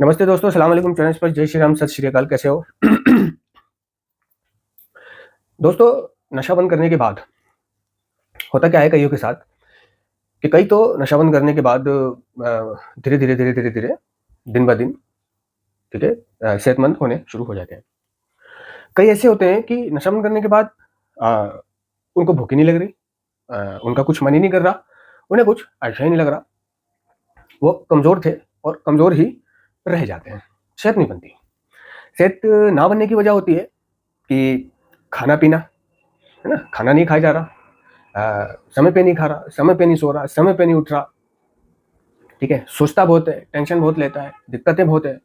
नमस्ते दोस्तों, अस्सलाम वालेकुम। चैनल पर जय श्री राम, सत श्री अकाल। कैसे हो? दोस्तों, नशा बंद करने के बाद होता क्या है कईयों के साथ कि कई तो नशा बंद करने के बाद धीरे-धीरे दिन ब दिन, ठीक है, सेहतमंद होने शुरू हो जाते हैं। कई ऐसे होते हैं कि नशा बंद करने के बाद अ, उनको भूख ही नहीं लग रही, उनका कुछ मन ही नहीं कर रहा, उन्हें कुछ अच्छा ही नहीं लग रहा। वो कमज़ोर थे और कमज़ोर ही रह जाते हैं, सेहत नहीं बनती। सेहत ना बनने की वजह होती है कि खाना-पीना, है ना? खाना नहीं खाया जा रहा, समय पे नहीं खा रहा, समय पे नहीं सो रहा, समय पे नहीं उठ रहा, ठीक है? सोचता बहुत है, टेंशन बहुत लेता है, दिक्कतें बहुत है।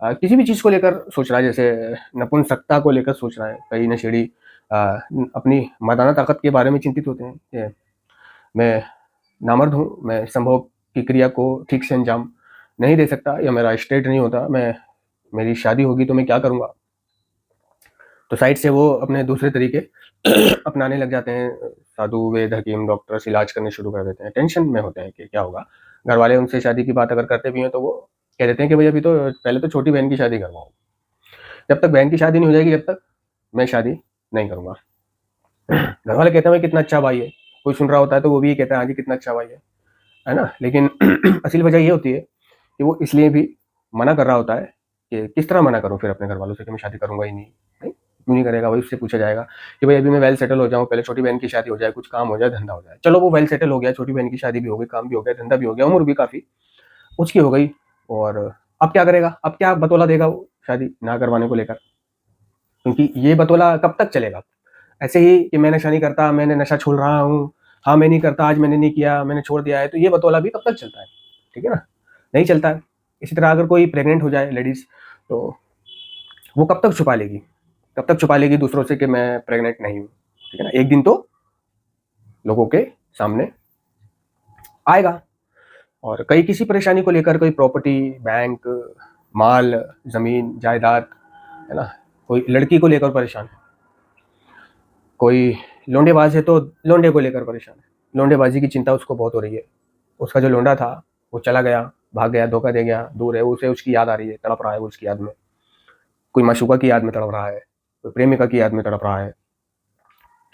किसी भी चीज़ को लेकर सोच रहा है, जैसे नपुंसकता को लेकर सोच रहा है, कई नशेड़ी अपनी मर्दाना ताकत के बारे में चिंतित होते हैं कि मैं नामर्द हूँ, मैं संभोग की क्रिया को ठीक से अंजाम नहीं दे सकता या मेरा स्टेट नहीं होता, मेरी शादी होगी तो मैं क्या करूँगा? तो साइड से वो अपने दूसरे तरीके अपनाने लग जाते हैं। साधु, वैद्य, हकीम, डॉक्टर्स इलाज करने शुरू कर देते हैं। टेंशन में होते हैं कि क्या होगा? घरवाले उनसे शादी की बात अगर करते भी हैं तो वो कह देते हैं कि भई अभी तो पहले तो छोटी बहन की शादी करवाओ। जब तक बहन की शादी नहीं हो जाएगी, जब तक मैं शादी नहीं करूँगा। घरवाले कहते हैं भाई कितना अच्छा भाई है। कोई सुन रहा होता है तो वो भी ये कहता है हाँ जी कितना अच्छा भाई है ना? लेकिन असली वजह ये होती है कि वो इसलिए भी मना कर रहा होता है कि किस तरह मना करूँ फिर अपने घरवालों से कि मैं शादी करूँगा ही नहीं। नहीं, क्यों नहीं करेगा भाई? उससे पूछा जाएगा कि भाई अभी मैं वेल सेटल हो जाऊँ, पहले छोटी बहन की शादी हो जाए, कुछ काम हो जाए, धंधा हो जाए। चलो वो वेल सेटल हो गया, छोटी बहन की शादी भी हो गई, काम भी हो गया, धंधा भी हो गया, उम्र भी काफ़ी उसकी हो गई और अब क्या करेगा? अब क्या बतौला देगा वो शादी ना करवाने को लेकर? क्योंकि ये बतौला कब तक चलेगा? ऐसे ही कि मैं नशा नहीं करता, मैंने नशा छोड़ रहा हूँ, हाँ, मैं नहीं करता, आज मैंने नहीं किया, मैंने छोड़ दिया है, तो ये बतौला भी कब तक चलता है? ठीक है ना? नहीं चलता है। इसी तरह अगर कोई प्रेग्नेंट हो जाए लेडीज़, तो वो कब तक छुपा लेगी? कब तक छुपा लेगी दूसरों से कि मैं प्रेग्नेंट नहीं हूँ, ठीक है ना? एक दिन तो लोगों के सामने आएगा। और कई किसी परेशानी को लेकर कोई प्रॉपर्टी, बैंक, माल, ज़मीन, जायदाद, है ना? कोई लड़की को लेकर परेशान है, कोई लौंडेबाज़ है तो लौंडे को लेकर परेशान है। लौंडेबाज़ी की चिंता उसको बहुत हो रही है। उसका जो लौंडा था, वो चला गया, भाग गया, धोखा दे गया, दूर है, उसे उसकी याद आ रही है, तड़प रहा है वो उसकी याद में। कोई माशूका की याद में तड़प रहा है, कोई प्रेमिका की याद में तड़प रहा है।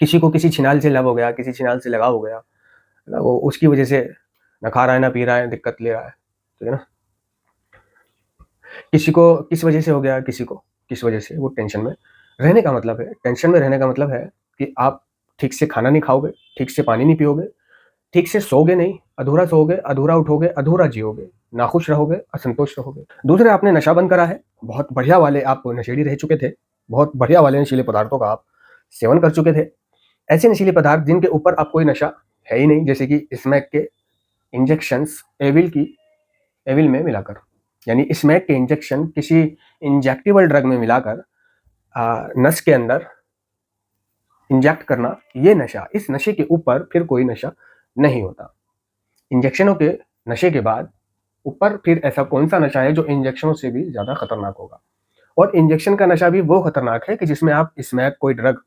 किसी को किसी छिनाल से लव हो गया, किसी छिनाल से लगाव हो गया, है ना? वो उसकी वजह से ना खा रहा है, ना पी रहा है, दिक्कत ले रहा है, ठीक है ना? किसी को किस वजह से हो गया, किसी को किस वजह से वो टेंशन में रहने का मतलब है, टेंशन में रहने का मतलब है कि आप ठीक से खाना नहीं खाओगे, ठीक से पानी नहीं पियोगे, ठीक से सोओगे नहीं, अधूरा सोओगे, अधूरा उठोगे, अधूरा जियोगे, नाखुश रहोगे, असंतुष्ट रहोगे। दूसरे, आपने नशा बंद करा है, बहुत बढ़िया वाले आप नशेड़ी रह चुके थे, बहुत बढ़िया वाले नशीले पदार्थों का आप सेवन कर चुके थे। ऐसे नशीले पदार्थ जिनके ऊपर अब कोई नशा है ही नहीं, जैसे कि स्मैक के इंजेक्शंस एविल में मिलाकर, यानी स्मैक के इंजेक्शन किसी इंजेक्टेबल ड्रग में मिलाकर नस के अंदर इंजेक्ट करना, ये नशा, इस नशे के ऊपर फिर कोई नशा नहीं होता। इंजेक्शनों के नशे के बाद ऊपर फिर ऐसा कौन सा नशा है जो इंजेक्शनों से भी ज़्यादा खतरनाक होगा? और इंजेक्शन का नशा भी वो खतरनाक है कि जिसमें आप स्मैक, कोई ड्रग,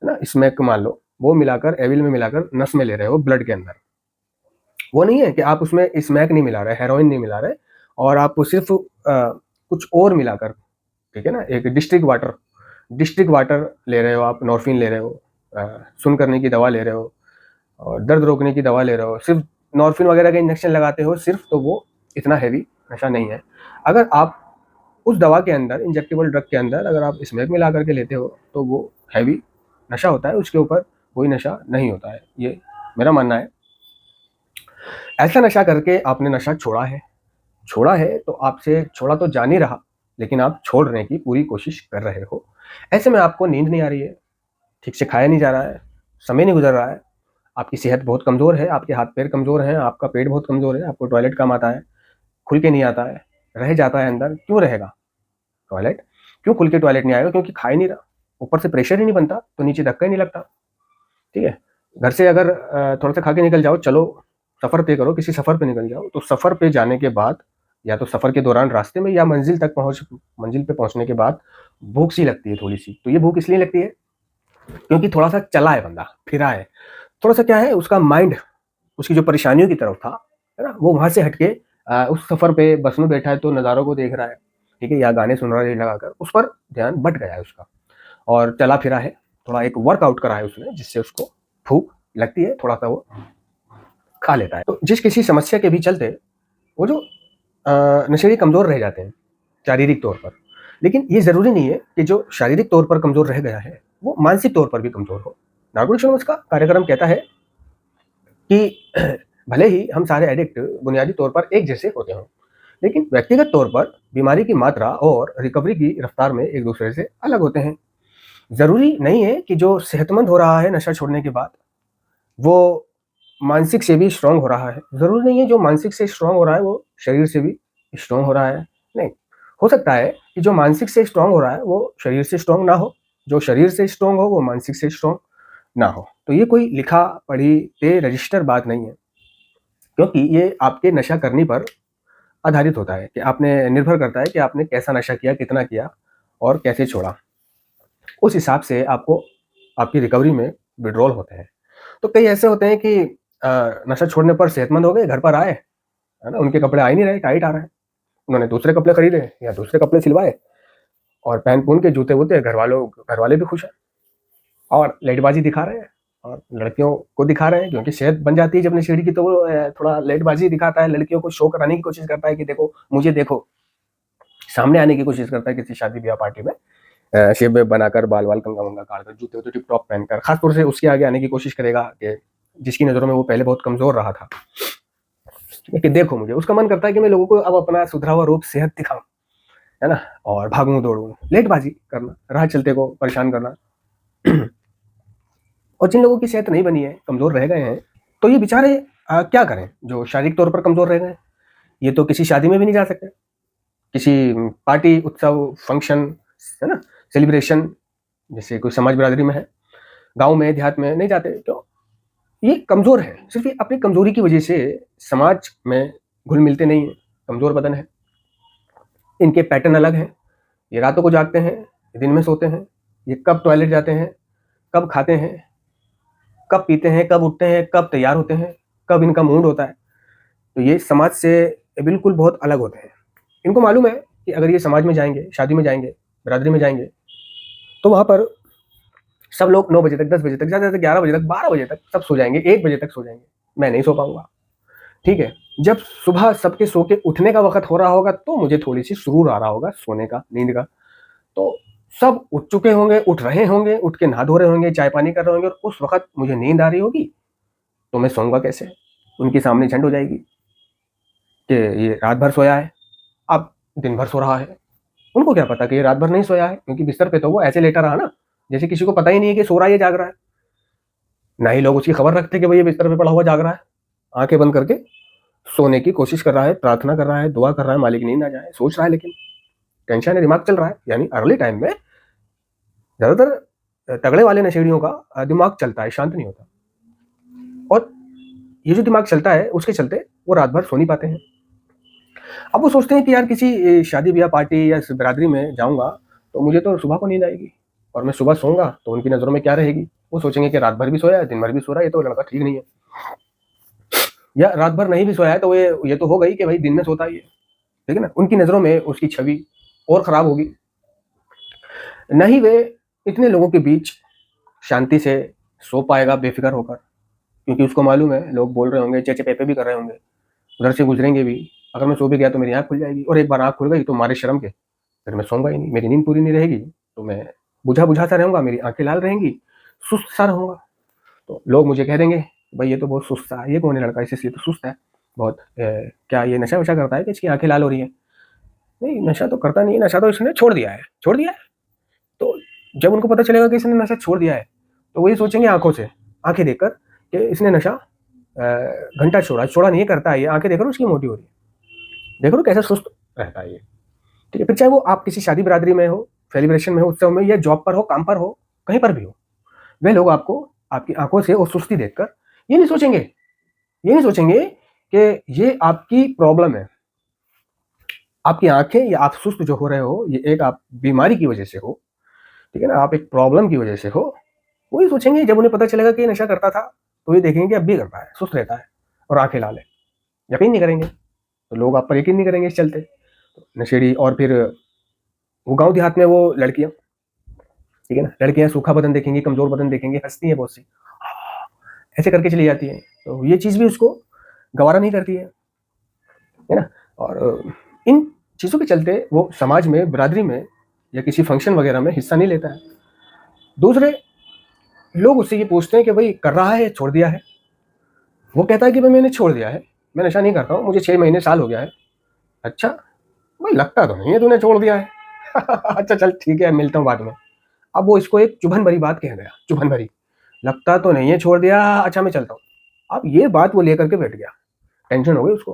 है ना? स्मैक मान लो, वो मिलाकर, एविल में मिलाकर नस में ले रहे हो, ब्लड के अंदर। वो नहीं है कि आप उसमें स्मैक नहीं मिला रहे, हेरोइन नहीं मिला रहे और आप सिर्फ़ कुछ और मिलाकर, ठीक है ना? एक डिस्ट्रिक्ट वाटर ले रहे हो आप, नॉर्फिन ले रहे हो, सुन्न करने की दवा ले रहे हो और दर्द रोकने की दवा ले रहे हो, सिर्फ़ नॉर्फिन वगैरह का इंजेक्शन लगाते हो सिर्फ़, तो वो इतना हेवी नशा नहीं है। अगर आप उस दवा के अंदर, इंजेक्टेबल ड्रग के अंदर अगर आप स्मैक मिला करके लेते हो, तो वो हेवी नशा होता है, उसके ऊपर कोई नशा नहीं होता है। ये मेरा मानना है। ऐसा नशा करके आपने नशा छोड़ा है तो आपसे छोड़ा तो जा नहीं रहा, लेकिन आप छोड़ने की पूरी कोशिश कर रहे हो। ऐसे में आपको नींद नहीं आ रही है, ठीक से खाया नहीं जा रहा है, समय नहीं गुज़र रहा है, आपकी सेहत बहुत कमज़ोर है, आपके हाथ-पैर कमज़ोर हैं, आपका पेट बहुत कमज़ोर है, आपको टॉयलेट कम आता है, खुल के नहीं आता है, रह जाता है अंदर। क्यों रहेगा टॉयलेट? क्यों खुल के टॉयलेट नहीं आएगा? क्योंकि खा ही नहीं रहा। ऊपर से प्रेशर ही नहीं बनता, तो नीचे धक्का ही नहीं लगता, ठीक है? घर से अगर थोड़ा-सा खा के निकल जाओ, चलो सफ़र तय करो, किसी सफ़र पे निकल जाओ, तो सफ़र पे जाने के बाद, या तो सफ़र के दौरान रास्ते में, या मंज़िल पे पहुँचने के बाद भूख सी लगती है थोड़ी-सी। तो ये भूख इसलिए लगती है क्योंकि थोड़ा-सा चला है बंदा, फिरा है। थोड़ा-सा क्या है, उसका माइंड उसकी जो परेशानियों की तरफ था, है ना? वो वहाँ से हट के उस सफ़र पे बस में बैठा है तो नज़ारों को देख रहा है, ठीक है, या गाने सुन रहा है रील लगाकर, उस पर ध्यान बँट गया है उसका और चला फिरा है, थोड़ा एक वर्कआउट करा है उसने जिससे उसको भूख लगती है, थोड़ा-सा वो खा लेता है। तो जिस किसी समस्या के भी चलते वो जो नशेड़ी कमज़ोर रह जाते हैं, शारीरिक तौर पर। लेकिन ये ज़रूरी नहीं है कि जो शारीरिक तौर पर कमज़ोर रह गया है, वो मानसिक तौर पर भी कमज़ोर हो। नार्कोटिक्स एनोनिमस का कार्यक्रम कहता है कि भले ही हम सारे एडिक्ट बुनियादी तौर पर एक जैसे होते हों, लेकिन व्यक्तिगत तौर पर बीमारी की मात्रा और रिकवरी की रफ्तार में एक दूसरे से अलग होते हैं। ज़रूरी नहीं है कि जो सेहतमंद हो रहा है नशा छोड़ने के बाद, वो मानसिक से भी स्ट्रॉन्ग हो रहा है। ज़रूरी नहीं है जो मानसिक से स्ट्रॉन्ग हो रहा है, वो शरीर से भी स्ट्रॉन्ग हो रहा है। नहीं, हो सकता है कि जो मानसिक से स्ट्रॉन्ग हो रहा है, वो शरीर से स्ट्रॉन्ग ना हो, जो शरीर से स्ट्रॉन्ग हो, वो मानसिक से स्ट्रॉन्ग ना हो। तो ये कोई लिखा-पढ़ी पे रजिस्टर बात नहीं है, क्योंकि ये आपके नशा करने पर आधारित होता है कि आपने निर्भर करता है कि आपने कैसा नशा किया, कितना किया और कैसे छोड़ा। उस हिसाब से आपको आपकी रिकवरी में विथड्रॉल होते हैं। तो कई ऐसे होते हैं कि नशा छोड़ने पर सेहतमंद हो गए, घर पर आए, है ना? उनके कपड़े आ ही नहीं रहे, टाइट आ रहे हैं। उन्होंने दूसरे कपड़े खरीदे या दूसरे कपड़े सिलवाए और पहन-पुहन के जूते-वूते घरवाले भी खुश हैं और लेटबाजी दिखा रहे हैं और लड़कियों को दिखा रहे हैं क्योंकि सेहत बन जाती है जब नशेड़ी की तो वो थोड़ा लेटबाजी दिखाता है, लड़कियों को शो कराने की कोशिश करता है कि देखो, मुझे देखो। सामने आने की कोशिश करता है किसी शादी-ब्याह पार्टी में शेव वेव बनाकर, बाल-वाल कंघा-वंघा काटकर, जूते-वूते टिप-टॉप पहनकर, खास तौर से उसके आगे आने की कोशिश करेगा कि जिसकी नज़रों में वो पहले बहुत कमज़ोर रहा था। कि देखो मुझे, उसका मन करता है कि मैं लोगों को अब अपना सुधरा हुआ रूप सेहत दिखाऊँ, है ना? और भागूँ दौड़ूँ, लेटबाज़ी करना, राह चलते को परेशान करना। और जिन लोगों की सेहत नहीं बनी है, कमज़ोर रह गए हैं, तो ये बेचारे क्या करें? जो शारीरिक तौर पर कमज़ोर रह गए हैं, ये तो किसी शादी में भी नहीं जा सकते, किसी पार्टी, उत्सव, फंक्शन, है ना? सेलिब्रेशन जैसे कोई समाज बिरादरी में है, गाँव में, देहात में नहीं जाते, क्यों? ये कमज़ोर हैं, सिर्फ़ ये अपनी कमज़ोरी की वजह से समाज में घुल-मिलते नहीं हैं, कमज़ोर बदन है। इनके पैटर्न अलग हैं, ये रातों को जागते हैं, ये दिन में सोते हैं, ये कब टॉयलेट जाते हैं, कब खाते हैं, कब पीते हैं, कब उठते हैं, कब तैयार होते हैं, कब इनका मूड होता है। तो ये समाज से बिल्कुल बहुत अलग होते हैं। इनको मालूम है कि अगर ये समाज में जाएँगे, शादी में जाएँगे, बिरादरी में जाएँगे, तो वहाँ पर सब लोग 9 बजे तक, 10 बजे तक, ज़्यादा से ज़्यादा 11 बजे तक, 12 बजे तक सब सो जाएँगे, 1 बजे तक सो जाएँगे। मैं नहीं सो पाऊँगा, ठीक है? जब सुबह सबके सो के उठने का वक़्त हो रहा होगा, तो मुझे थोड़ी-सी सुरूर आ रहा होगा सोने का, नींद का। तो सब उठ चुके होंगे, उठ रहे होंगे, उठ के नहा धो रहे होंगे, चाय-पानी कर रहे होंगे और उस वक़्त मुझे नींद आ रही होगी, तो मैं सोऊँगा कैसे? उनके सामने झंड हो जाएगी कि ये रात भर सोया है, अब दिन भर सो रहा है। उनको क्या पता कि ये रात भर नहीं सोया है, क्योंकि बिस्तर पे तो वो ऐसे लेटा रहा ना, जैसे किसी को पता ही नहीं है कि सो रहा है या जाग रहा है। ना ही लोग उसकी खबर रखते कि भई ये बिस्तर पे पड़ा हुआ जाग रहा है। आँखें बंद करके सोने की कोशिश कर रहा है, प्रार्थना कर रहा है, दुआ कर रहा है, मालिक नींद आ जाए, सोच रहा है लेकिन टेंशन है, दिमाग चल रहा है। यानी अर्ली टाइम में ज़्यादातर तगड़े वाले नशेड़ियों का दिमाग चलता है, शांत नहीं होता। और ये जो दिमाग चलता है, उसके चलते वो रात भर सो नहीं पाते हैं। अब वो सोचते हैं कि यार किसी शादी-ब्याह पार्टी या बिरादरी में जाऊँगा, तो मुझे तो सुबह को नींद आएगी और मैं सुबह सोऊँगा, तो उनकी नज़रों में क्या रहेगी? वो सोचेंगे कि रात भर भी सोया है, दिन भर भी सो रहा है, ये तो लड़का ठीक नहीं है। या रात भर नहीं भी सोया है, तो ये तो हो गई कि भाई दिन में सोता ही है। ठीक है ना? उनकी नज़रों में उसकी छवि और खराब होगी। ना ही वे इतने लोगों के बीच शांति से सो पाएगा बेफ़िक्र होकर, क्योंकि उसको मालूम है लोग बोल रहे होंगे, चेचे-पेपे भी कर रहे होंगे, उधर से गुज़रेंगे भी। अगर मैं सो भी गया तो मेरी आँख खुल जाएगी और एक बार आँख खुल गई तो मारे शर्म के फिर मैं सोऊँगा ही नहीं, मेरी नींद पूरी नहीं रहेगी, तो मैं बुझा-बुझा सा रहूँगा, मेरी आँखें लाल रहेंगी, सुस्त सा रहूँगा। तो लोग मुझे कह देंगे, "भई ये तो बहुत सुस्त सा है, ये कौन है लड़का? इसलिए तो सुस्त है बहुत क्या ये नशा-वशा करता है कि इसकी आँखें लाल हो रही हैं?" नहीं, नशा तो करता नहीं है, नशा तो इसने छोड़ दिया है। छोड़ दिया है? तो जब उनको पता चलेगा कि इसने नशा छोड़ दिया है, तो वो ये सोचेंगे आँखों से, आँखें देखकर कि इसने नशा घंटा छोड़ा, छोड़ा नहीं है, करता है ये, आँखें देखो ना उसकी मोटी हो रही है। देखो ना कैसा सुस्त रहता है ये, ठीक है? फिर चाहे वो आप किसी शादी-बिरादरी में हो, सेलिब्रेशन में हो, उत्सव में या जॉब पर हो, काम पर हो, कहीं पर भी हो, वे लोग आपको आपकी आँखों से और सुस्ती देखकर ये नहीं सोचेंगे ये नहीं सोचेंगे कि ये आपकी प्रॉब्लम है। आपकी आँखें या आप सुस्त जो हो रहे हो, ये एक आप बीमारी की वजह से हो, ठीक है ना? आप एक प्रॉब्लम की वजह से हो, वो ये सोचेंगे जब उन्हें पता चलेगा कि ये नशा करता था, तो ये देखेंगे कि अब भी करता है, सुस्त रहता है और आँखें लाल है। यकीन नहीं करेंगे। तो लोग आप पर यकीन नहीं करेंगे इस चलते। नशेड़ी और फिर वो गाँव देहात में वो लड़कियाँ, ठीक है ना, लड़कियाँ सूखा बदन देखेंगी, कमज़ोर बदन देखेंगी, हँसती हैं बहुत सी, ऐसे करके चली जाती हैं। तो ये चीज़ भी उसको गवारा नहीं करती है ना? और इन चीज़ों के चलते वो समाज में, बिरादरी में या किसी फंक्शन वगैरह में हिस्सा नहीं लेता है। दूसरे लोग उससे ये पूछते हैं कि भाई कर रहा है, छोड़ दिया है? वो कहता है कि भाई मैंने छोड़ दिया है, मैं नशा नहीं करता हूँ, मुझे 6 महीने, साल हो गया है। अच्छा, भाई लगता तो नहीं है तूने छोड़ दिया है। अच्छा चल ठीक है, मिलता हूँ बाद में। अब वो इसको एक चुभन भरी बात कह गया, चुभन भरी। लगता तो नहीं है छोड़ दिया, अच्छा मैं चलता हूँ। अब ये बात वो लेकर के बैठ गया, टेंशन हो गई उसको,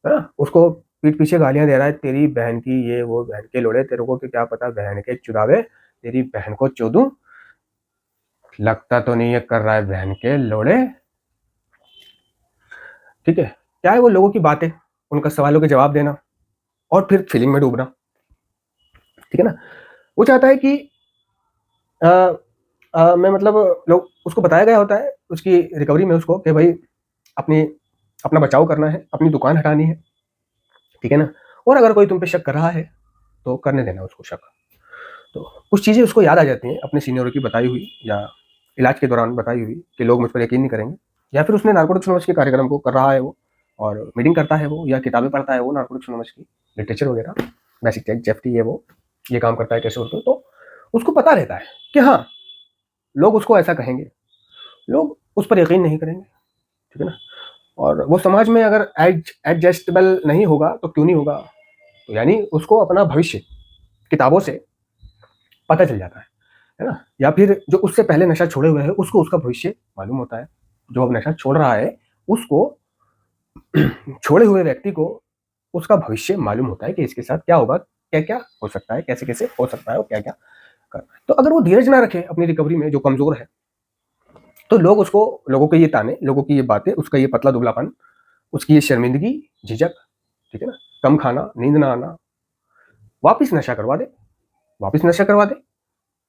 है ना? उसको पीठ पीछे गालियाँ दे रहा है, तेरी बहन की ये वो, बहन के लोड़े, तेरे को क्या पता बहन के चुरावे, तेरी बहन को चोदूं, लगता तो नहीं है कर रहा है बहन के लोड़े। ठीक है, क्या है वो लोगों की बातें, उनका सवालों के जवाब देना और फिर फीलिंग में डूबना, ठीक है ना? वो चाहता है कि अ, मैं मतलब लोग उसको बताया गया होता है उसकी रिकवरी में उसको कि भाई अपनी अपना बचाव करना है, अपनी दुकान हटानी है, ठीक है ना? और अगर कोई तुम पे शक कर रहा है तो करने देना उसको शक। तो कुछ चीज़ें उसको याद आ जाती हैं अपने सीनियरों की बताई हुई या इलाज के दौरान बताई हुई कि लोग मुझ पर यकीन नहीं करेंगे, या फिर उसने नारकोटिक्स एनोनिमस के कार्यक्रम को कर रहा है वो, और मीटिंग करता है वो या किताबें पढ़ता है वो नारकोटिक्स एनोनिमस की, लिटरेचर वगैरह, बेसिक टेक, जेएफटी है वो, ये काम करता है कैसे होते तो उसको पता रहता है कि हाँ, लोग उसको ऐसा कहेंगे, लोग उस पर यकीन नहीं करेंगे, ठीक है ना? और वो समाज में अगर एडजस्टेबल नहीं होगा तो क्यों नहीं होगा? तो यानी उसको अपना भविष्य किताबों से पता चल जाता है ना? या फिर जो उससे पहले नशा छोड़े हुए है उसको उसका भविष्य मालूम होता है। जो अब नशा छोड़ रहा है उसको छोड़े हुए व्यक्ति को उसका भविष्य मालूम होता है कि इसके साथ क्या होगा, क्या-क्या हो सकता है, कैसे-कैसे हो सकता है और क्या-क्या करना है। तो अगर वो धीरज ना रखे अपनी रिकवरी में, जो कमज़ोर है, तो लोग उसको, लोगों के ये ताने, लोगों की ये बातें, उसका ये पतला-दुबलापन, उसकी ये शर्मिंदगी, झिझक, ठीक है ना? कम खाना, नींद ना आना, वापिस नशा करवा दे, वापिस नशा करवा दे।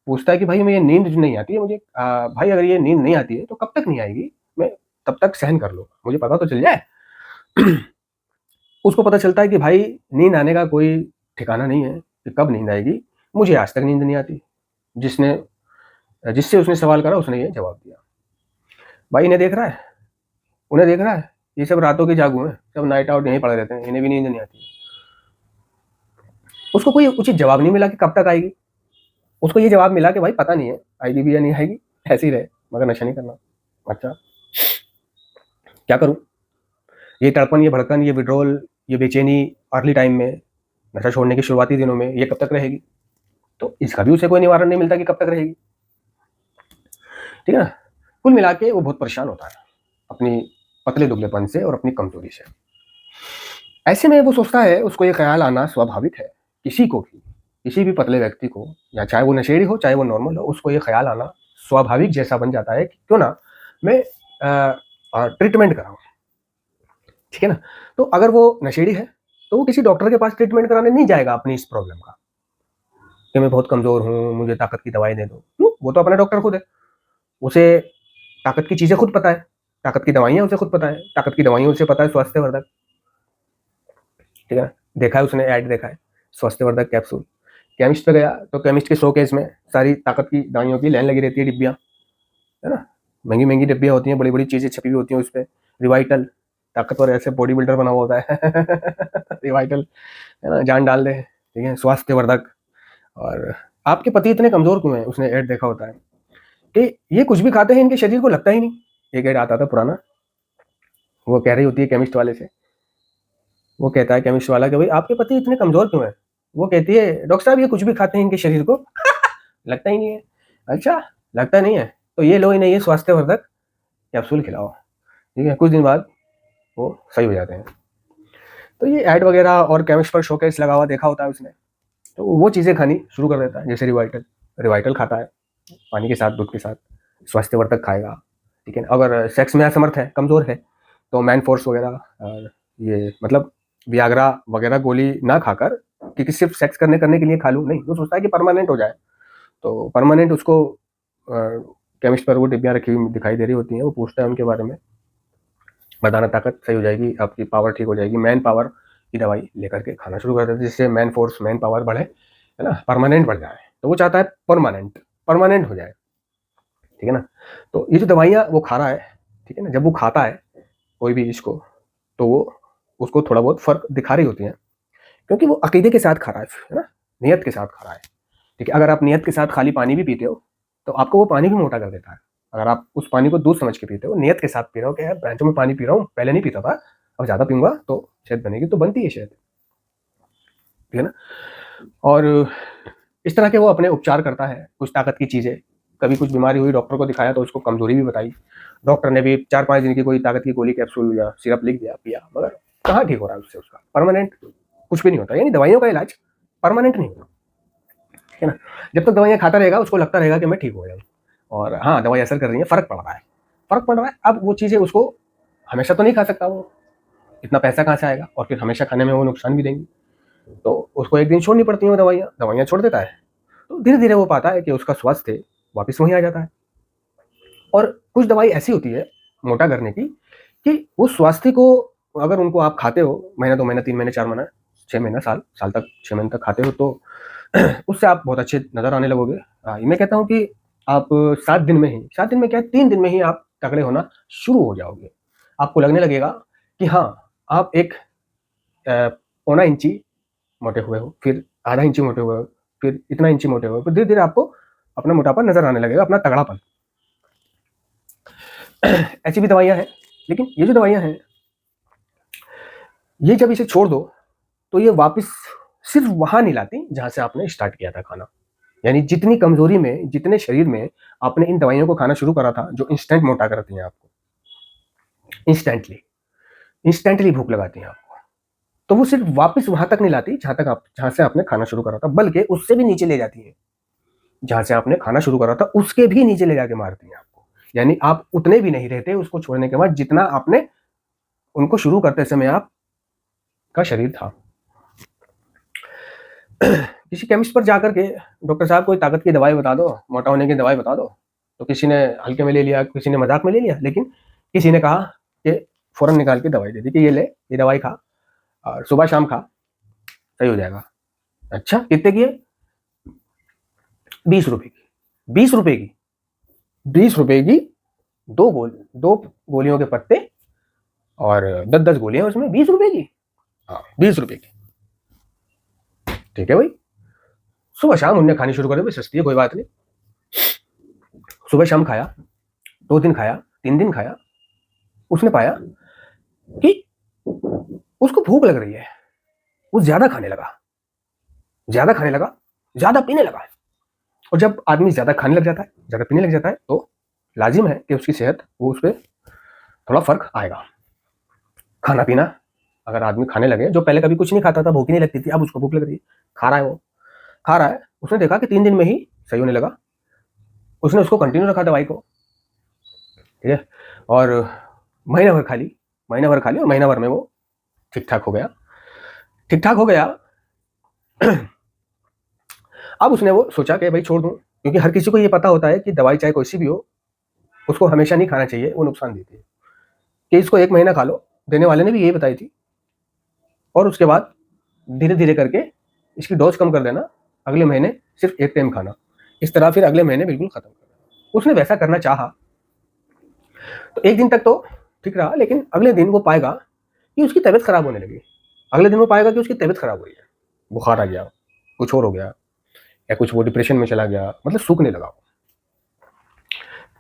पूछता है कि भाई ये नींद जो नहीं आती है मुझे, भाई अगर ये नींद नहीं आती है तो कब तक नहीं आएगी? मैं तब तक सहन कर लूँगा, मुझे पता तो चल जाए। उसको पता चलता है कि भाई नींद आने का कोई ठिकाना नहीं है कि कब नींद आएगी, मुझे आज तक नींद नहीं आती। जिसने जिससे उसने सवाल करा उसने ये जवाब दिया। भाई इन्हें देख रहा है, उन्हें देख रहा है, ये सब रातों के जागू हैं, सब नाइट आउट यहीं पड़े रहते हैं, इन्हें भी नींद नहीं आती। उसको कोई उचित जवाब नहीं मिला कि कब तक आएगी। उसको ये जवाब मिला कि भाई पता नहीं है, आएगी भी या नहीं आएगी, ऐसे ही रहे, मगर नशा नहीं करना। अच्छा, क्या करूँ? ये तड़पन, ये भड़कन, ये विड्रॉल, ये बेचैनी अर्ली टाइम में, नशा छोड़ने के शुरुआती दिनों में, ये कब तक रहेगी? तो इसका भी उसे कोई निवारण नहीं मिलता कि कब तक रहेगी, ठीक है ना? कुल मिला के वो बहुत परेशान होता है अपनी पतले दुबलेपन से और अपनी कमजोरी से। ऐसे में वो सोचता है, उसको ये ख्याल आना स्वाभाविक है, किसी को भी, किसी भी पतले व्यक्ति को, या चाहे वो नशेड़ी हो चाहे वो नॉर्मल हो, उसको ये ख्याल आना स्वाभाविक जैसा बन जाता है कि क्यों ना मैं ट्रीटमेंट कराऊं, ठीक है ना? तो अगर वो नशेड़ी है तो वो किसी डॉक्टर के पास ट्रीटमेंट कराने नहीं जाएगा अपनी इस प्रॉब्लम का, कि मैं बहुत कमजोर हूँ, मुझे ताकत की दवाई दे दो। क्यों? वो तो अपना डॉक्टर खुद है, उसे ताकत की चीजें खुद पता है, ताकत की दवाइयां उसे खुद पता है, ताकत की दवाइयां उसे पता है स्वास्थ्यवर्धक, ठीक है? देखा है उसने, ऐड देखा है, स्वास्थ्यवर्धक कैप्सूल। केमिस्ट पे गया तो केमिस्ट के शोकेस में सारी ताकत की दवाइयों की लाइन लगी रहती है, डिब्बियाँ, है ना? महंगी महंगी डिब्बियाँ होती हैं, बड़ी बड़ी चीजें छपी हुई होती हैं उस पर, रिवाइटल, ताकतवर ऐसे बॉडी बिल्डर बना हुआ होता है। रिवाइटल, है ना, जान डाल दे, ठीक है, स्वास्थ्यवर्धक। और आपके पति इतने कमजोर क्यों हैं, उसने ऐड देखा होता है कि ये कुछ भी खाते हैं इनके शरीर को लगता ही नहीं। एक ऐड आता था पुराना, वो कह रही होती है केमिस्ट वाले से, वो कहता है केमिस्ट वाला कि भाई आपके पति इतने कमजोर क्यों हैं? वो कहती है डॉक्टर साहब ये कुछ भी खाते हैं इनके शरीर को लगता ही नहीं है। अच्छा, लगता नहीं है, तो ये लो इन्हें ये स्वास्थ्यवर्धक कैप्सूल खिलाओ, ठीक है, कुछ दिन बाद वो सही हो जाते हैं। तो ये ऐड वगैरह और केमिस्ट पर शोकेस लगा हुआ देखा होता है उसने, तो वो चीज़ें खानी शुरू कर देता है, जैसे रिवाइटल, रिवाइटल खाता है पानी के साथ, दूध के साथ, स्वास्थ्यवर्धक खाएगा, ठीक है। अगर सेक्स में असमर्थ है, कमजोर है, तो मैन फोर्स वगैरह, और ये मतलब वियाग्रा वगैरह गोली ना खाकर, क्योंकि सिर्फ सेक्स करने करने के लिए खा लूँ नहीं, वो सोचता है कि परमानेंट हो जाए। तो परमानेंट उसको केमिस्ट पर वो डिब्बियाँ रखी हुई दिखाई दे रही होती हैं, वो पूछता है उनके बारे में, मर्दाना ताकत सही हो जाएगी, आपकी पावर ठीक हो जाएगी, मैन पावर की दवाई लेकर के खाना शुरू कर देते हैं, जिससे मैन फोर्स, मैन पावर बढ़े, है ना, परमानेंट बढ़ जाए। तो वो चाहता है परमानेंट, परमानेंट हो जाए, ठीक है ना। तो ये जो दवाइयाँ वो खा रहा है, ठीक है ना, जब वो खाता है कोई भी इसको, तो वो उसको थोड़ा बहुत फर्क दिखा रही होती है, क्योंकि वो अकीदे के साथ खा रहा है ना, नियत के साथ खा रहा है। ठीक है, अगर आप नियत के साथ खाली पानी भी पीते हो तो आपको वो पानी भी मोटा कर देता है। अगर आप उस पानी को दूध समझ के पीते हो, नियत के साथ पी रहे हो कि यार बेंचो में पानी पी रहा हूँ, पहले नहीं पीता था, अब ज़्यादा पीऊंगा तो शहद बनेगी, तो बनती है शहद, ठीक है ना। और इस तरह के वो अपने उपचार करता है, कुछ ताकत की चीज़ें, कभी कुछ बीमारी हुई, डॉक्टर को दिखाया तो उसको कमजोरी भी बताई, डॉक्टर ने भी 4-5 दिन की कोई ताकत की गोली, कैप्सूल या सिरप लिख दिया, पिया, मगर कहाँ ठीक हो रहा है उससे, उसका परमानेंट कुछ भी नहीं होता। यानी दवाइयों का इलाज परमानेंट नहीं होता, ठीक है ना। जब तक दवाइयाँ खाता रहेगा उसको लगता रहेगा कि मैं ठीक हो गया हूँ, और हाँ दवाई असर कर रही है, फर्क पड़ रहा है, फर्क पड़ रहा है। अब वो चीज़ें उसको हमेशा तो नहीं खा सकता, वो इतना पैसा कहाँ से आएगा, और फिर हमेशा खाने में वो नुकसान भी देंगी, तो उसको एक दिन छोड़नी पड़ती है वो दवाइयाँ, दवाइयाँ छोड़ देता है, तो धीरे धीरे वो पाता है कि उसका स्वास्थ्य वापस वहीं आ जाता है। और कुछ दवाई ऐसी होती है मोटा करने की कि उस स्वास्थ्य को, अगर उनको आप खाते हो महीना, 2 महीना, 3 महीने, 4 महीना, 6 महीना, साल साल तक, 6 महीने तक खाते हो, तो उससे आप बहुत अच्छे नज़र आने लगोगे। मैं कहता हूँ कि आप 7 दिन में ही, 7 दिन में क्या, 3 दिन में ही आप तगड़े होना शुरू हो जाओगे। आपको लगने लगेगा कि हाँ, आप एक पौना इंची मोटे हुए हो, फिर आधा इंची मोटे हुए हो, फिर इतना इंची मोटे हुए हो, फिर धीरे-धीरे आपको अपना मोटापा नज़र आने लगेगा, अपना तगड़ापन। ऐसी भी दवाइयाँ हैं, लेकिन ये जो दवाइयाँ हैं, ये जब इसे छोड़ दो, तो ये वापस सिर्फ वहाँ नहीं लाती जहाँ से आपने स्टार्ट किया था खाना। यानी जितनी कमज़ोरी में, जितने शरीर में आपने इन दवाइयों को खाना शुरू करा था, जो इंस्टेंट मोटा करती हैं आपको, इंस्टेंटली, इंस्टेंटली भूख लगाती हैं आपको, तो वो सिर्फ वापस वहाँ तक नहीं लाती जहाँ से आपने खाना शुरू करा था, बल्कि उससे भी नीचे ले जाती हैं। जहाँ से आपने खाना शुरू करा था, उसके भी नीचे ले जाके मारती हैं आपको। यानी आप उतने भी नहीं रहते उसको छोड़ने के बाद, जितना आपने उनको शुरू करते समय आपका शरीर था। किसी केमिस्ट पर जाकर के, डॉक्टर साहब कोई ताकत की दवाई बता दो, मोटा होने की दवाई बता दो, तो किसी ने हल्के में ले लिया, किसी ने मजाक में ले लिया, लेकिन किसी ने कहा कि फौरन निकाल के दवाई दे दी कि ये ले, ये दवाई खा और सुबह शाम खा, सही हो जाएगा। अच्छा, कितने की है? 20 रुपए की, 20 रुपए की, 20 रुपए की, दो गोलियों के पत्ते, और 10-10 गोलियां उसमें, 20 रुपए की। हाँ, 20 रुपए की, ठीक है भाई। सुबह शाम उनने खानी शुरू कर दी, भाई सस्ती है कोई बात नहीं। सुबह शाम खाया, 2 दिन खाया, 3 दिन खाया, उसने पाया कि उसको भूख लग रही है, वो ज्यादा खाने लगा, ज्यादा खाने लगा, ज्यादा पीने लगा। और जब आदमी ज्यादा खाने लग जाता है, ज्यादा पीने लग जाता है, तो लाजिम है कि उसकी सेहत, वो उस पर थोड़ा फर्क आएगा। खाना पीना, अगर आदमी खाने लगे, जो पहले कभी कुछ नहीं खाता था, भूख ही नहीं लगती थी, अब उसको भूख लग रही है, खा रहा है, वो खा रहा है, उसने देखा कि 3 दिन में ही सही होने लगा, उसने उसको कंटिन्यू रखा दवाई को, ठीक है, और महीना भर खा ली, महीना भर खा ली, और महीना भर में वो ठीक ठाक हो गया, ठीक ठाक हो गया। अब उसने वो सोचा कि भाई छोड़ दूं, क्योंकि हर किसी को ये पता होता है कि दवाई चाहे कोई सी भी हो, उसको हमेशा नहीं खाना चाहिए, वो नुकसान देती है, कि इसको 1 महीना खा लो, देने वाले ने भी यही बताई थी, और उसके बाद धीरे धीरे करके इसकी डोज कम कर देना, अगले महीने सिर्फ 1 टाइम खाना, इस तरह फिर अगले महीने बिल्कुल खत्म कर देना। उसने वैसा करना चाहा, तो 1 दिन तक तो ठीक रहा, लेकिन अगले दिन वो पाएगा कि उसकी तबीयत खराब होने लगी, अगले दिन वो पाएगा कि उसकी तबीयत खराब हो रही है, बुखार आ गया, कुछ और हो गया, या कुछ वो डिप्रेशन में चला गया, मतलब सूखने लगा,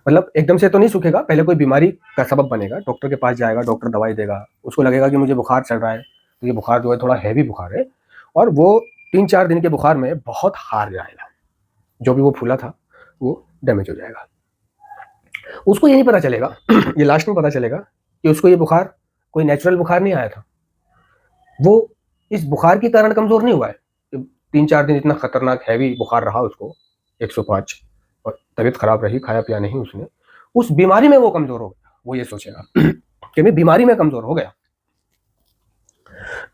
मतलब एकदम से तो नहीं सूखेगा, पहले कोई बीमारी का सबब बनेगा, डॉक्टर के पास जाएगा, डॉक्टर दवाई देगा, उसको लगेगा कि मुझे बुखार चल रहा है, तो ये बुखार जो है थोड़ा हैवी बुखार है, और वो 3-4 दिन के बुखार में बहुत हार जाएगा, जो भी वो फूला था वो डैमेज हो जाएगा। उसको ये नहीं पता चलेगा, ये लास्ट में पता चलेगा कि उसको ये बुखार कोई नेचुरल बुखार नहीं आया था, वो इस बुखार के कारण कमजोर नहीं हुआ है, 3-4 दिन इतना खतरनाक हैवी बुखार रहा उसको, 105, और तबीयत खराब रही, खाया पिया नहीं उसने, उस बीमारी में वो कमजोर हो गया, वो ये सोचेगा कि मैं बीमारी में कमजोर हो गया।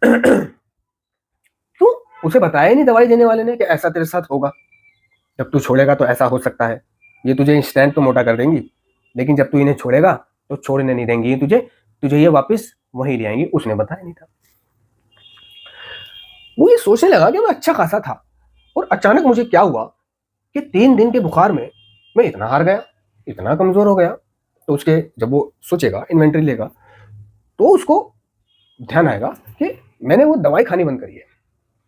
क्यों? उसे बताया ही नहीं दवाई देने वाले ने कि ऐसा तेरे साथ होगा, जब तू छोड़ेगा तो ऐसा हो सकता है, ये तुझे इंस्टेंट तो मोटा कर देंगी, लेकिन जब तू इन्हें छोड़ेगा तो छोड़ने नहीं देंगी तुझे, तुझे ये वापस वहीं ले आएंगी। उसने बताया नहीं था। वो ये सोचने लगा कि मैं अच्छा खासा था, और अचानक मुझे क्या हुआ कि 3 दिन के बुखार में मैं इतना हार गया, इतना कमजोर हो गया। तो उसके जब वो सोचेगा, इन्वेंटरी लेगा, तो उसको ध्यान आएगा कि मैंने वो दवाई खानी बंद करी है,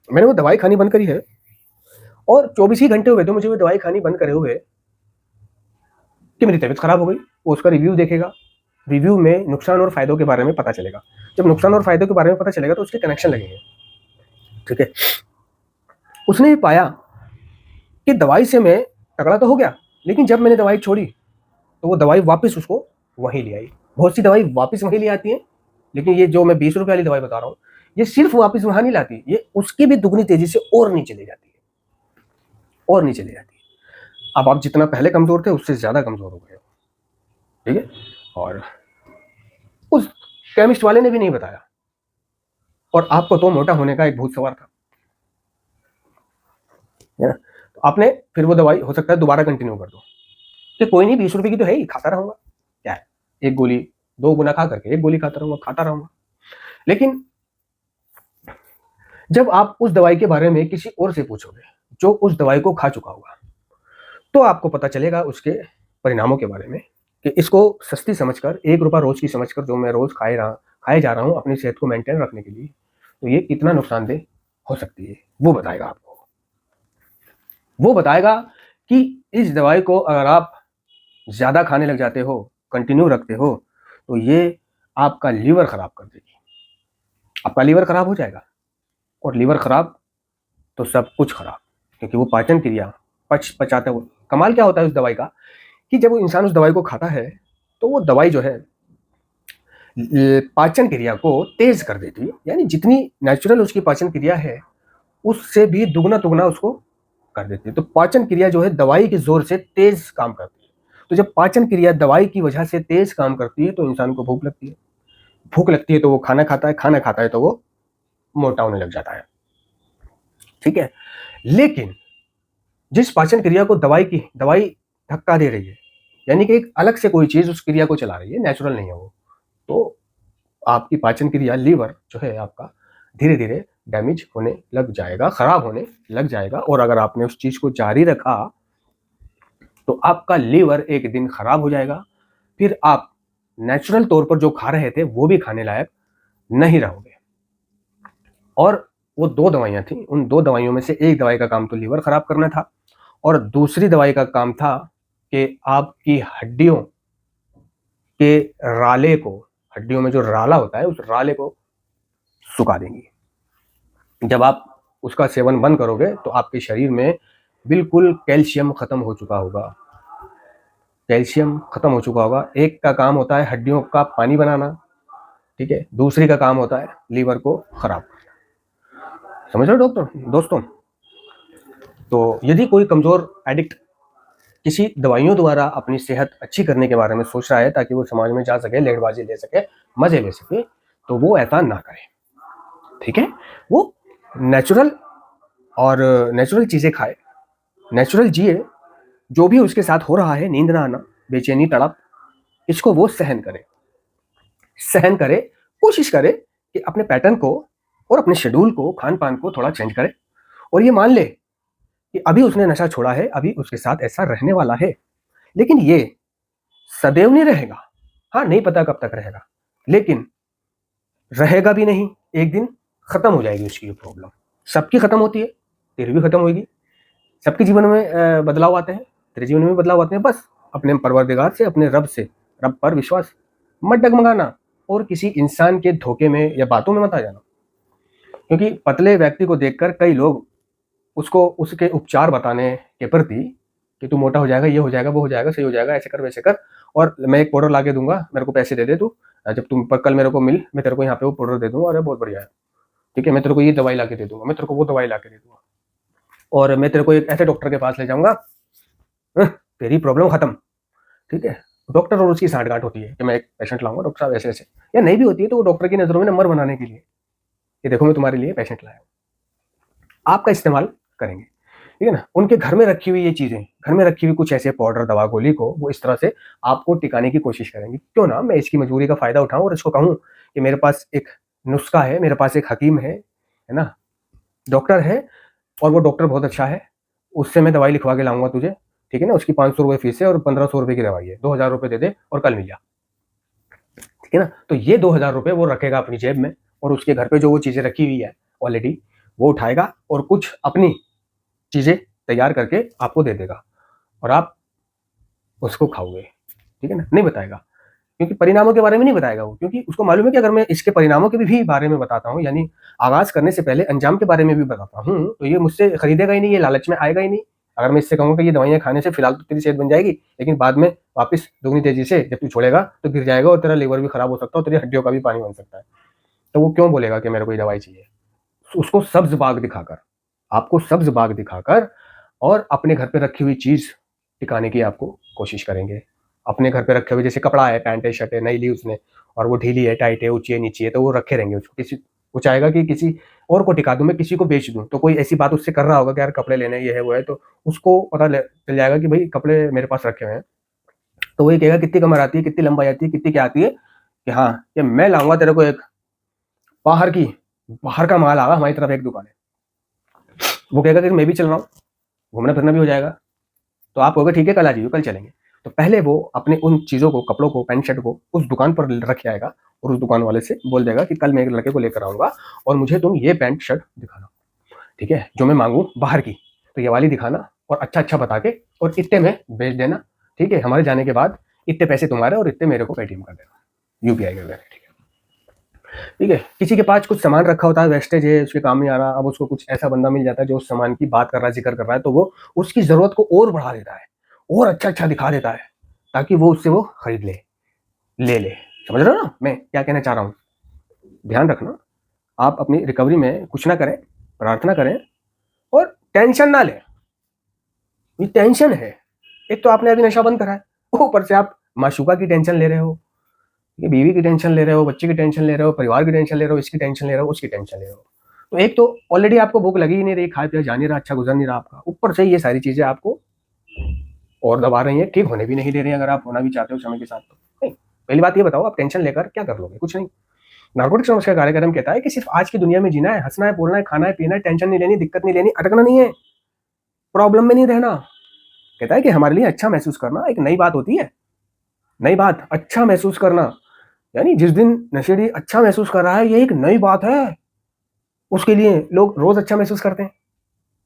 मैंने वो दवाई खानी बंद करी है, और 24 ही घंटे हुए तो मुझे वो दवाई खानी बंद करे हुए कि मेरी तबीयत खराब हो गई। वो उसका रिव्यू देखेगा, रिव्यू में नुकसान और फायदों के बारे में पता चलेगा। जब नुकसान और फायदों के बारे में पता चलेगा तो उसके कनेक्शन लगेंगे। ठीक है, उसने ये पाया कि दवाई से मैं तगड़ा तो हो गया, लेकिन जब मैंने दवाई छोड़ी तो वो दवाई वापस उसको वहीं ले आई। बहुत सी दवाई वापस वहीं ले आती है, लेकिन ये जो मैं 20 रुपए वाली दवाई बता रहा हूँ, ये सिर्फ वापस वहां नहीं लाती, ये उसकी भी दुगनी तेजी से और नीचे ले जाती है, और नीचे ले जाती है। अब आप जितना पहले कमजोर थे उससे ज्यादा कमजोर हो गए हो। ठीक है, और उस केमिस्ट वाले ने भी नहीं बताया, और आपको तो मोटा होने का एक भूत सवार था, है ना। तो आपने फिर वो दवाई हो सकता है दोबारा कंटिन्यू कर दो कि कोई नहीं, 20 रुपए की तो है ही, खाता रहूंगा, क्या है, एक गोली 2 गुना खा करके एक गोली खाता रहूंगा। लेकिन जब आप उस दवाई के बारे में किसी और से पूछोगे जो उस दवाई को खा चुका होगा, तो आपको पता चलेगा उसके परिणामों के बारे में, कि इसको सस्ती समझकर, 1 रुपया रोज की समझकर जो मैं रोज खाए जा रहा हूं अपनी सेहत को मेंटेन रखने के लिए, तो ये कितना नुकसानदेह हो सकती है, वो बताएगा आपको। वो बताएगा कि इस दवाई को अगर आप ज्यादा खाने लग जाते हो, कंटिन्यू रखते हो, तो ये आपका लीवर खराब कर देगी, आपका लीवर खराब हो जाएगा, और लीवर खराब तो सब कुछ खराब, क्योंकि वो पाचन क्रिया पचाते हुए, कमाल क्या होता है उस दवाई का, कि जब वो इंसान उस दवाई को खाता है तो वो दवाई जो है पाचन क्रिया को तेज कर देती है, यानी जितनी नेचुरल उसकी पाचन क्रिया है उससे भी दुगना दुगना उसको कर देती है। तो पाचन क्रिया जो है दवाई के जोर से तेज काम करती है। तो जब पाचन क्रिया दवाई की वजह से तेज काम करती है तो इंसान को भूख लगती है, भूख लगती है तो वो खाना खाता है, खाना खाता है तो वो मोटा होने लग जाता है। ठीक है, लेकिन जिस पाचन क्रिया को दवाई धक्का दे रही है, यानी कि एक अलग से कोई चीज उस क्रिया को चला रही है, नेचुरल नहीं है वो, तो आपकी पाचन क्रिया, लीवर जो है आपका, धीरे धीरे डैमेज होने लग जाएगा, खराब होने लग जाएगा। और अगर आपने उस चीज को जारी रखा तो आपका लीवर एक दिन खराब हो जाएगा, फिर आप नेचुरल तौर पर जो खा रहे थे वो भी खाने लायक नहीं रहोगे। और वो 2 दवाइयां थी, उन 2 दवाइयों में से एक दवाई का काम तो लीवर खराब करना था, और दूसरी दवाई का काम था कि आपकी हड्डियों के राले को, हड्डियों में जो राला होता है उस राले को सुखा देंगी। जब आप उसका सेवन बंद करोगे तो आपके शरीर में बिल्कुल कैल्शियम खत्म हो चुका होगा, कैल्शियम खत्म हो चुका होगा। एक का काम होता है हड्डियों का पानी बनाना, ठीक है, दूसरी का काम होता है लीवर को खराब। समझ रहे हो डॉक्टर दोस्तों। तो यदि कोई कमजोर एडिक्ट किसी दवाइयों द्वारा अपनी सेहत अच्छी करने के बारे में सोच रहा है ताकि वो समाज में जा सके, लेटबाजी ले सके, मजे ले सके, तो वो ऐसा ना करे। ठीक है, वो नेचुरल और नेचुरल चीजें खाए, नेचुरल जिए। जो भी उसके साथ हो रहा है, नींद ना आना, बेचैनी, तड़प, इसको वो सहन करे, सहन करे, कोशिश करे कि अपने पैटर्न को और अपने शेड्यूल को, खान पान को थोड़ा चेंज करे, और ये मान ले कि अभी उसने नशा छोड़ा है, अभी उसके साथ ऐसा रहने वाला है, लेकिन ये सदैव नहीं रहेगा। हाँ, नहीं पता कब तक रहेगा, लेकिन रहेगा भी नहीं, एक दिन खत्म हो जाएगी उसकी प्रॉब्लम। सबकी खत्म होती है, तेरी भी खत्म होगी। सबके जीवन में बदलाव आते हैं, तेरे जीवन में भी बदलाव आते हैं। बस अपने परवरदिगार से, अपने रब से, रब पर विश्वास मत डगमगाना, और किसी इंसान के धोखे में या बातों में मत आ जाना, क्योंकि पतले व्यक्ति को देखकर कई लोग उसको उसके उपचार बताने के प्रति कि तू मोटा हो जाएगा, ये हो जाएगा, वो हो जाएगा, सही हो जाएगा, ऐसे कर वैसे कर, और मैं एक पाउडर ला के दूंगा, मेरे को पैसे दे दे तू, जब तुम कल मेरे को मिल, मैं तेरे को यहाँ पे वो पाउडर दे दूंगा, अरे बहुत बढ़िया है, ठीक है, मैं तेरे को ये दवाई ला के दे दूंगा, मैं तेरे को वो दवाई ला के दे दूंगा, और मैं तेरे को एक ऐसे डॉक्टर के पास ले जाऊंगा, तेरी प्रॉब्लम खत्म। ठीक है, डॉक्टर और उसकी सांठगांठ होती है कि मैं एक पेशेंट लाऊंगा, डॉक्टर साहब ऐसे ऐसे, या नहीं भी होती है तो वो डॉक्टर की नजरों में नंबर बनाने के लिए, ये देखो मैं तुम्हारे लिए पेशेंट लाया हूं, आपका इस्तेमाल करेंगे। ठीक है ना? उनके घर में रखी हुई ये चीज़ें, घर में रखी हुई कुछ ऐसे पाउडर, दवा, गोली को वो इस तरह से आपको टिकाने की कोशिश करेंगे। क्यों ना मैं इसकी मजबूरी का फ़ायदा उठाऊँ और इसको कहूँ कि मेरे पास एक नुस्ख़ा है, मेरे पास एक हकीम है ना? डॉक्टर है और वो डॉक्टर बहुत अच्छा है, उससे मैं दवाई लिखवा के लाऊँगा तुझे, ठीक है ना? उसकी ₹500 फ़ीस है और ₹1500 की दवाई है, ₹2000 दे दे और कल मिल जा, ठीक है ना? तो ये ₹2000 वो रखेगा अपनी जेब में और उसके घर पे जो वो चीज़ें रखी हुई है ऑलरेडी, वो उठाएगा और कुछ अपनी चीज़ें तैयार करके आपको दे देगा और आप उसको खाओगे, ठीक है ना? नहीं बताएगा, क्योंकि परिणामों के बारे में नहीं बताएगा वो, क्योंकि उसको मालूम है कि अगर मैं इसके परिणामों के भी बारे में बताता हूँ, यानी आगाज़ करने से पहले अंजाम के बारे में भी बताता हूँ, तो ये मुझसे खरीदेगा ही नहीं, ये लालच में आएगा ही नहीं। अगर मैं इससे कहूँगा कि ये दवाइयाँ खाने से फिलहाल तो तेरी सेहत बन जाएगी, लेकिन बाद में वापस दुगनी तेज़ी से जब तू छोड़ेगा तो गिर जाएगा और तेरा लिवर भी खराब हो सकता है और तेरी हड्डियों का भी पानी बन सकता है। तो वो क्यों बोलेगा कि मेरे को ये दवाई चाहिए? उसको सब्ज़ बाग दिखाकर, आपको सब्ज़ बाग दिखाकर और अपने घर पे रखी हुई चीज़ टिकाने की आपको कोशिश करेंगे। अपने घर पे रखे हुए जैसे कपड़ा है, पैंट है, शर्ट है, नई ली उसने और वो ढीली है, टाइट है, ऊँची है, नीची है, तो वो रखे रहेंगे उसको। किसी वो चाहेगा कि किसी और को टिका दूँ मैं, किसी को बेच दूँ। तो कोई ऐसी बात उससे कर रहा होगा कि यार कपड़े लेने हैं, ये है, वो है, तो उसको पता ल चल जाएगा कि भई कपड़े मेरे पास रखे हुए हैं। तो वो ये कहेगा कितनी कमर आती है, कितनी लंबाई आती है, कितनी क्या आती है? कि हाँ, कि मैं लाऊँगा तेरे को एक बाहर की बाहर का माल आगा हमारी तरफ एक दुकान है। वो कहेगा कि मैं भी चल रहा हूँ, घूमना-फिरना भी हो जाएगा। तो आप कहोगे ठीक है कल आ जाइए, कल चलेंगे। तो पहले वो अपने उन चीज़ों को, कपड़ों को, पैंट शर्ट को उस दुकान पर रख के आएगा और उस दुकान वाले से बोल देगा कि कल मैं एक लड़के को लेकर आऊँगा और मुझे तुम ये पैंट शर्ट दिखाना, ठीक है? जो मैं माँगूँ बाहर की, तो ये वाली दिखाना और अच्छा-अच्छा बता के और इतने में बेच देना, ठीक है? हमारे जाने के बाद इतने पैसे तुम्हारे और इतने मेरे को पेटीएम कर देना, यूपीआई कर देना, ठीक है? ठीक है? किसी के पास कुछ सामान रखा होता है, वेस्टेज है, उसके काम नहीं आ रहा, अब उसको कुछ ऐसा बंदा मिल जाता है जो उस सामान की बात कर रहा है, ज़िक्र कर रहा है, तो वो उसकी ज़रूरत को और बढ़ा देता है, और अच्छा-अच्छा दिखा देता है, ताकि वो उससे वो खरीद ले, ले ले। समझ रहे हो ना मैं क्या कहना चाह रहा हूँ? ध्यान रखना, आप अपनी रिकवरी में कुछ ना करें, प्रार्थना करें और टेंशन ना लें। ये टेंशन है। एक तो आपने अभी नशा बंद करा है, ऊपर से आप माशूका की टेंशन ले रहे हो, ये बीवी की टेंशन ले रहे हो, बच्चे की टेंशन ले रहे हो, परिवार की टेंशन ले रहे हो, इसकी टेंशन ले रहे हो, उसकी टेंशन ले रहे हो। तो एक तो ऑलरेडी आपको भूख लगी ही नहीं रही, खाया-पिया जा नहीं रहा, अच्छा गुज़र नहीं रहा आपका। ऊपर से ये सारी चीज़ें आपको और दबा रही हैं, ठीक होने भी नहीं दे रही हैं अगर आप होना भी चाहते हो समय के साथ तो। नहीं, पहली बात ये बताओ आप टेंशन लेकर क्या कर लोगे? कुछ नहीं। नार्कोटिक समझ का कार्यक्रम कहता है कि सिर्फ़ आज की दुनिया में जीना है, हँसना है, बोलना है, खाना है, पीना है, टेंशन नहीं लेनी, दिक्कत नहीं लेनी, अटकना नहीं है, प्रॉब्लम में नहीं रहना। कहता है कि हमारे लिए अच्छा महसूस करना एक नई बात होती है। नई बात, अच्छा महसूस करना। यानी जिस दिन नशेड़ी अच्छा महसूस कर रहा है, ये एक नई बात है। उसके लिए लोग रोज़ अच्छा महसूस करते हैं।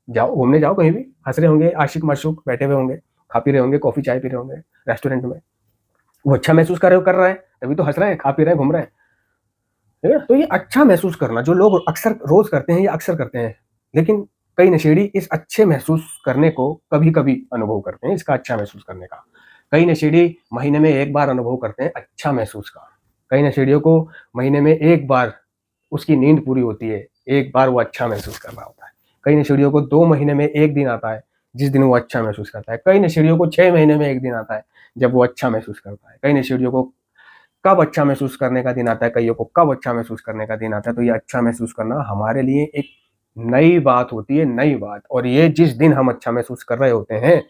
जाओ, घूमने जाओ कहीं भी, हँस रहे होंगे, आशिक-माशूक बैठे हुए होंगे, खा पी रहे होंगे, कॉफ़ी चाय पी रहे होंगे रेस्टोरेंट में। वो अच्छा महसूस कर रहा है, तभी तो हँस रहे हैं, खा पी रहे हैं, घूम रहे हैं। ठीक है? तो ये अच्छा महसूस करना जो लोग अक्सर रोज़ करते हैं या अक्सर करते हैं, लेकिन कई नशेड़ी इस अच्छे महसूस करने को कभी-कभी अनुभव करते हैं, इसका अच्छा महसूस करने का। कई नशेड़ी महीने में 1 बार अनुभव करते हैं अच्छा महसूस का। कई नशेड़ियों को महीने में 1 बार उसकी नींद पूरी होती है, 1 बार वो अच्छा महसूस कर रहा होता है। कई नशेड़ियों को 2 महीने में 1 दिन आता है, जिस दिन वो अच्छा महसूस करता है। कई नशेड़ियों को 6 महीने में 1 दिन आता है, जब वो अच्छा महसूस करता है। कई नशेड़ियों को कब अच्छा महसूस करने का दिन आता है, कइयों को कब अच्छा महसूस करने का दिन आता है, तो ये अच्छा महसूस करना हमारे लिए एक नई बात होती है, नई बात। और ये जिस दिन हम अच्छा महसूस कर रहे होते हैं,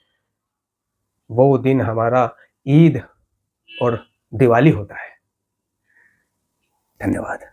वो दिन हमारा ईद और दिवाली होता है। धन्यवाद।